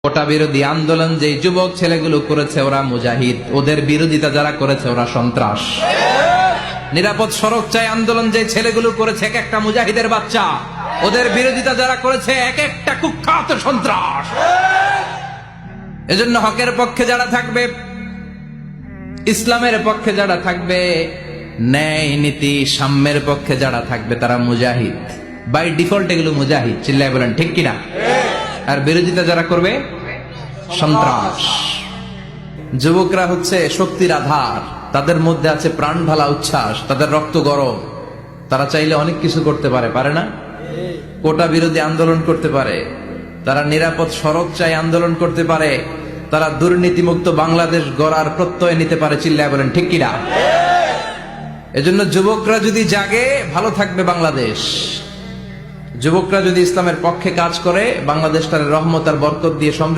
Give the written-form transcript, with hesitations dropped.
কোটা বিরোধী আন্দোলন যে যুবক ছেলেগুলো করেছে ওরা মুজাহিদ, ওদের বিরোধিতা যারা করেছে ওরা সন্ত্রাস। নিরাপদ সড়ক চাই আন্দোলন যে ছেলেগুলো করেছে এক একটা মুজাহিদের বাচ্চা, ওদের বিরোধিতা যারা করেছে এক একটা কুখ্যাত সন্ত্রাস। এজন্য হকের পক্ষে যারা থাকবে, ইসলামের পক্ষে যারা থাকবে, ন্যায় নীতি সাম্যের পক্ষে যারা থাকবে তারা মুজাহিদ। বাই ডিফল্ট এগুলো মুজাহিদ, চিল্লায় বলেন ঠিক কিনা? আর বিরোধিতা যারা করবে সন্ত্রাস। যুবকরা হচ্ছে শক্তির আধার, তাদের মধ্যে আছে প্রাণ ঢালা উচ্ছ্বাস, তাদের রক্ত গরম, তারা চাইলে অনেক কিছু করতে পারে, পারে না? কোটা বিরোধী আন্দোলন করতে পারে, তারা নিরাপদ সড়ক চাই আন্দোলন করতে পারে, তারা দুর্নীতিমুক্ত বাংলাদেশ গড়ার প্রত্যয় নিতে পারে, চিল্লায় বলেন ঠিক কিনা? এজন্য যুবকরা যদি জাগে ভালো থাকবে বাংলাদেশ। যুবকরা যদি ইসলামের পক্ষে কাজ করে বাংলাদেশটার রহমত আর বরকত দিয়ে সমৃদ্ধ